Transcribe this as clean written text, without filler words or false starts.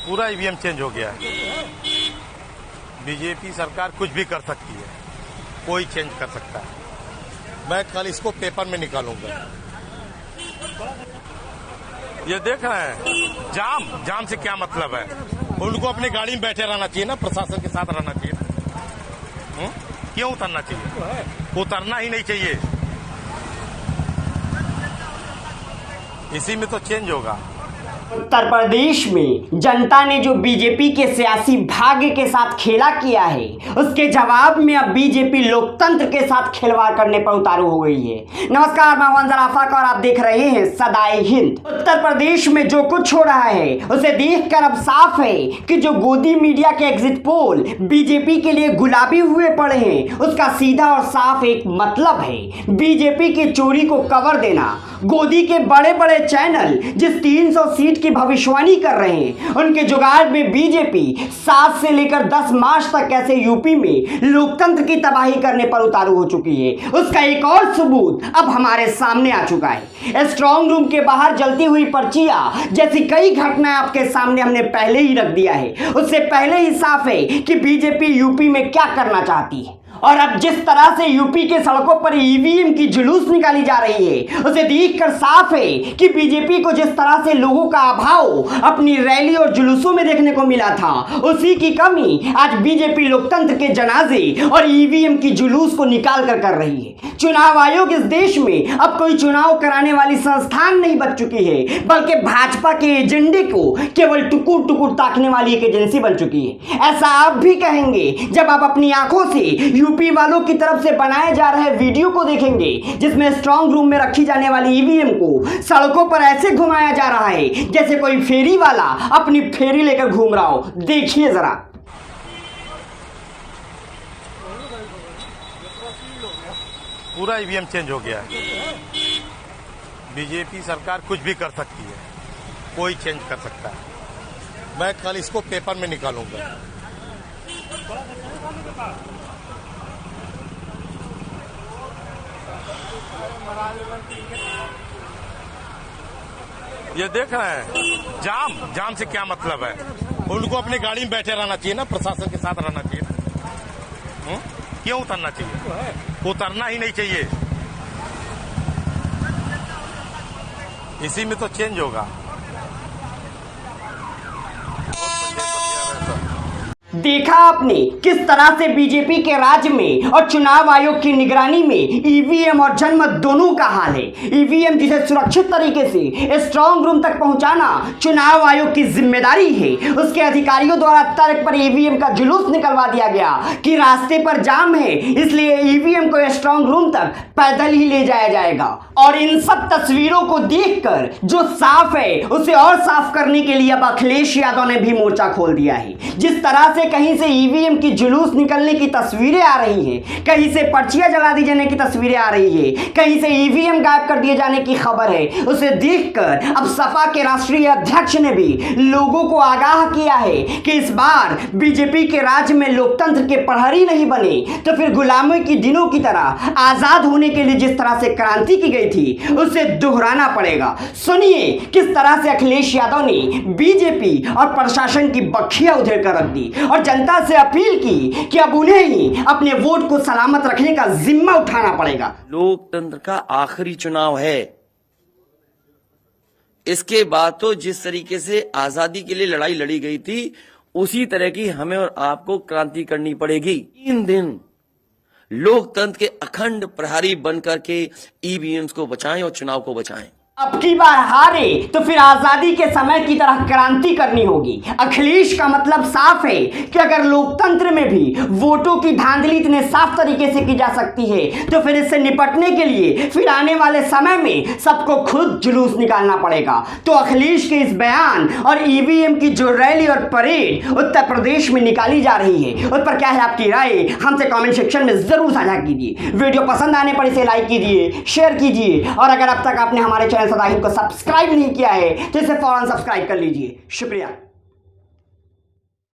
पूरा EVM change हो गया है। बीजेपी सरकार कुछ भी कर सकती है, कोई चेंज कर सकता है। मैं कल इसको पेपर में निकालूंगा। ये देख रहे हैं जाम से क्या मतलब है? उनको अपनी गाड़ी में बैठे रहना चाहिए ना, प्रशासन के साथ रहना चाहिए। क्यों उतरना चाहिए? उतरना ही नहीं चाहिए। इसी में तो चेंज होगा। उत्तर प्रदेश में जनता ने जो बीजेपी के सियासी भाग्य के साथ खेला किया है, उसके जवाब में अब बीजेपी लोकतंत्र के साथ खिलवाड़ करने पर उतारू हो गई है। नमस्कार, मैं वंजर आफाक और आप देख रहे हैं सदाए हिंद। उत्तर प्रदेश में जो कुछ हो रहा है उसे देखकर अब साफ है कि जो गोदी मीडिया के एग्जिट पोल बीजेपी के लिए गुलाबी हुए पड़े हैं, उसका सीधा और साफ एक मतलब है बीजेपी की चोरी को कवर देना। गोदी के बड़े बड़े चैनल जिस 300 सीट की भविष्यवाणी कर रहे हैं, उनके जुगाड़ में बीजेपी 7 से लेकर 10 मार्च तक कैसे यूपी में लोकतंत्र की तबाही करने पर उतारू हो चुकी है, उसका एक और सबूत अब हमारे सामने आ चुका है। स्ट्रांग रूम के बाहर जलती हुई पर्चियां जैसी कई घटनाएं आपके सामने हमने पहले ही रख दिया है। उससे पहले ही साफ है कि बीजेपी यूपी में क्या करना चाहती है। और अब जिस तरह से यूपी के सड़कों पर ईवीएम की जुलूस निकाली जा रही है, उसे देखकर साफ है कि बीजेपी को जिस तरह से लोगों का अभाव अपनी रैली और जुलूसों में देखने को मिला था, उसी की कमी आज बीजेपी लोकतंत्र के जनाजे और ईवीएम की जुलूस को निकाल कर रही है। चुनाव आयोग इस देश में अब कोई चुनाव कराने वाली संस्थान नहीं बच चुकी है, बल्कि भाजपा के एजेंडे को केवल टुकुर टुकुर ताकने वाली एक एजेंसी बन चुकी है। ऐसा आप भी कहेंगे जब आप अपनी आंखों से यूपी वालों की तरफ से बनाए जा रहे वीडियो को देखेंगे, जिसमें स्ट्रांग रूम में रखी जाने वाली ईवीएम को सड़कों पर ऐसे घुमाया जा रहा है जैसे कोई फेरी वाला अपनी फेरी लेकर घूम रहा हो। देखिए जरा। पूरा ईवीएम चेंज हो गया है। बीजेपी सरकार कुछ भी कर सकती है, कोई चेंज कर सकता है। मैं कल इसको पेपर में निकालूंगा। ये देख रहे हैं जाम से क्या मतलब है? उनको अपनी गाड़ी में बैठे रहना चाहिए ना, प्रशासन के साथ रहना चाहिए। क्यों उतरना चाहिए? उतरना ही नहीं चाहिए। इसी में तो चेंज होगा। देखा आपने किस तरह से बीजेपी के राज्य में और चुनाव आयोग की निगरानी में ईवीएम और जनमत दोनों का हाल है। ईवीएम जिसे सुरक्षित तरीके से स्ट्रांग रूम तक पहुंचाना चुनाव आयोग की जिम्मेदारी है, उसके अधिकारियों द्वारा तर्क पर ईवीएम का जुलूस निकलवा दिया गया कि रास्ते पर जाम है, इसलिए ईवीएम को स्ट्रांग रूम तक पैदल ही ले जाया जाएगा। और इन सब तस्वीरों को देखकर जो साफ है उसे और साफ करने के लिए अब अखिलेश यादव ने भी मोर्चा खोल दिया है। जिस तरह से कहीं से ईवीएम की जुलूस निकलने की तस्वीरें आ रही हैं, कहीं से पर्चियां जला दी जाने की तस्वीरें आ रही है, कहीं से ईवीएम गायब कर दिए जाने की खबर है, उसे देखकर अब सपा के राष्ट्रीय अध्यक्ष ने भी लोगों को आगाह किया है कि इस बार बीजेपी के राज्य में लोकतंत्र के प्रहरी नहीं बने तो फिर गुलामी की दिनों की तरह आजाद होने के लिए जिस तरह से क्रांति की गई थी उसे दोहराना पड़ेगा। सुनिए किस तरह से अखिलेश यादव ने बीजेपी और प्रशासन की बखियां उधेड़ कर रख दी और जनता से अपील की कि अब उन्हें ही अपने वोट को सलामत रखने का जिम्मा उठाना पड़ेगा। लोकतंत्र का आखिरी चुनाव है। इसके बाद तो जिस तरीके से आजादी के लिए लड़ाई लड़ी गई थी, उसी तरह की हमें और आपको क्रांति करनी पड़ेगी। 3 दिन लोकतंत्र के अखंड प्रहरी बनकर के ईवीएम्स को बचाएं और चुनाव को बचाएं। अब की बार हारे तो फिर आजादी के समय की तरह क्रांति करनी होगी। अखिलेश का मतलब साफ है कि अगर लोकतंत्र में भी वोटों की धांधली इतने साफ तरीके से की जा सकती है तो फिर इससे निपटने के लिए फिर आने वाले समय में सबको खुद जुलूस निकालना पड़ेगा। तो अखिलेश के इस बयान और ईवीएम की जो रैली और परेड उत्तर प्रदेश में निकाली जा रही है, उस पर क्या है आपकी राय? हमसे कॉमेंट सेक्शन में जरूर साझा कीजिए। वीडियो पसंद आने पर इसे लाइक कीजिए, शेयर कीजिए और अगर अब तक आपने हमारे चैनल सदाए हिंद को सब्सक्राइब नहीं किया है तो इसे फौरन सब्सक्राइब कर लीजिए। शुक्रिया।